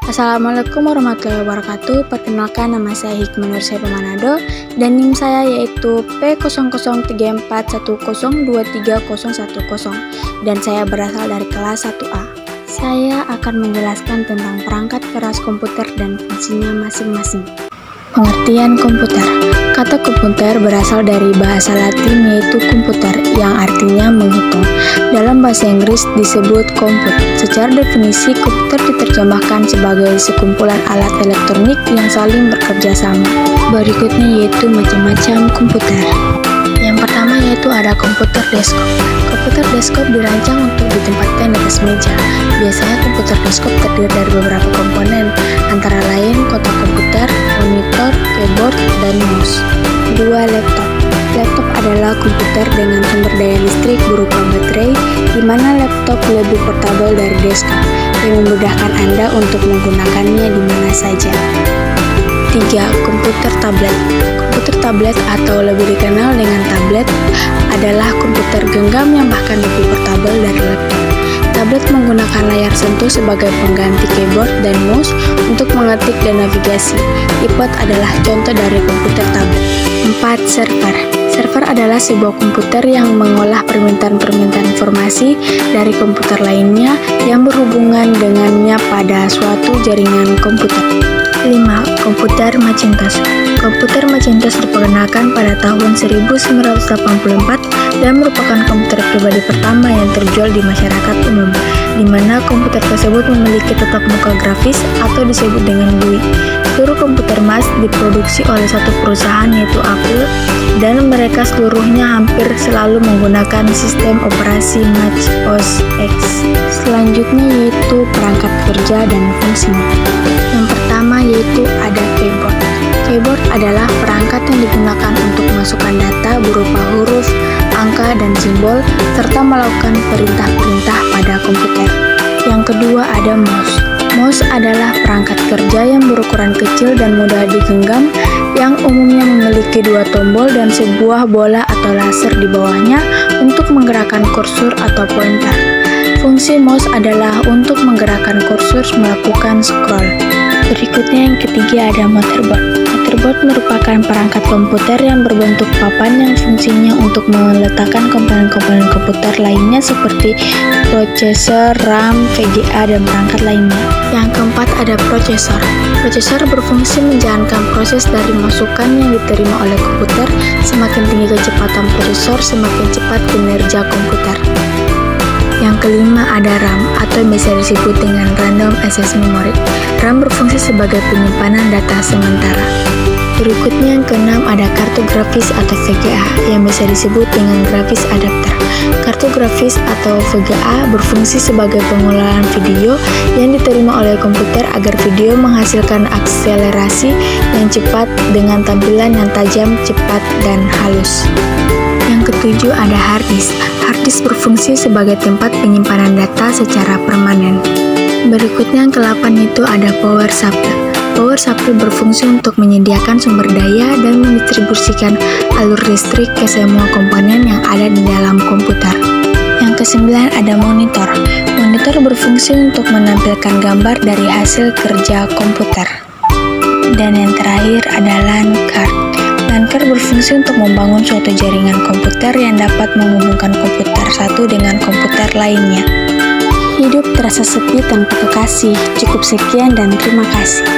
Assalamualaikum warahmatullahi wabarakatuh. Perkenalkan, nama saya Hikmah Nur Saifa Manado dan NIM saya yaitu P003410230110 dan saya berasal dari kelas 1A. Saya akan menjelaskan tentang perangkat keras komputer dan fungsinya masing-masing. Pengertian komputer. Kata komputer berasal dari bahasa Latin yaitu komputer yang artinya menghitung. Dalam bahasa Inggris disebut compute. Secara definisi, komputer diterjemahkan sebagai sekumpulan alat elektronik yang saling bekerja sama. Berikutnya yaitu macam-macam komputer. Yang pertama yaitu ada komputer desktop. Komputer desktop dirancang untuk ditempatkan di atas meja. Biasanya komputer desktop terdiri dari beberapa komponen, antara lain kotak komputer, monitor, keyboard, dan mouse. 2. Laptop. Laptop adalah komputer dengan sumber daya listrik berupa baterai, di mana laptop lebih portable dari desktop, yang memudahkan Anda untuk menggunakannya di mana saja. 3. Komputer tablet. Komputer tablet atau lebih dikenal dengan tablet adalah komputer genggam yang bahkan lebih portable dari laptop. Tablet menggunakan layar sentuh sebagai pengganti keyboard dan mouse untuk mengetik dan navigasi. iPad adalah contoh dari komputer tablet. 4. Server. Server adalah sebuah komputer yang mengolah permintaan-permintaan informasi dari komputer lainnya yang berhubungan dengannya pada suatu jaringan komputer. 5. Komputer Macintosh. Komputer Macintosh diperkenalkan pada tahun 1984 dan merupakan komputer pribadi pertama yang terjual di masyarakat umum, di mana komputer tersebut memiliki tatap muka grafis atau disebut dengan GUI. Seluruh komputer Mac diproduksi oleh satu perusahaan yaitu Apple, dan mereka seluruhnya hampir selalu menggunakan sistem operasi Mac OS X. Selanjutnya yaitu perangkat kerja dan fungsinya. Yang pertama yaitu ada keyboard. Keyboard adalah perangkat yang digunakan untuk memasukkan data berupa huruf, angka, dan simbol, serta melakukan perintah-perintah pada komputer. Yang kedua ada mouse. Mouse adalah perangkat kerja yang berukuran kecil dan mudah digenggam, yang umumnya memiliki dua tombol dan sebuah bola atau laser di bawahnya untuk menggerakkan kursor atau pointer. Fungsi mouse adalah untuk menggerakkan kursor melakukan scroll. Berikutnya yang ketiga ada motherboard. Motherboard merupakan perangkat komputer yang berbentuk papan yang fungsinya untuk meletakkan komponen-komponen komputer lainnya seperti prosesor, RAM, VGA, dan perangkat lainnya. Yang keempat ada prosesor. Prosesor berfungsi menjalankan proses dari masukan yang diterima oleh komputer. Semakin tinggi kecepatan prosesor, semakin cepat kinerja komputer. Yang kelima ada RAM atau biasa disebut dengan Random Access Memory. RAM berfungsi sebagai penyimpanan data sementara. Berikutnya yang keenam ada kartu grafis atau VGA yang bisa disebut dengan graphics adapter. Kartu grafis atau VGA berfungsi sebagai pengelolaan video yang diterima oleh komputer agar video menghasilkan akselerasi yang cepat dengan tampilan yang tajam, cepat, dan halus. Yang ketujuh ada hard disk. Hard disk berfungsi sebagai tempat penyimpanan data secara permanen. Berikutnya yang ke-8 itu ada power supply. Power supply berfungsi untuk menyediakan sumber daya dan mendistribusikan alur listrik ke semua komponen yang ada di dalam komputer. Yang ke-9 ada monitor. Monitor berfungsi untuk menampilkan gambar dari hasil kerja komputer. Dan yang terakhir ada LAN card. LAN card berfungsi untuk membangun suatu jaringan komputer yang dapat menghubungkan komputer satu dengan komputer lainnya. Hidup terasa sepi tanpa kekasih. Cukup sekian dan terima kasih.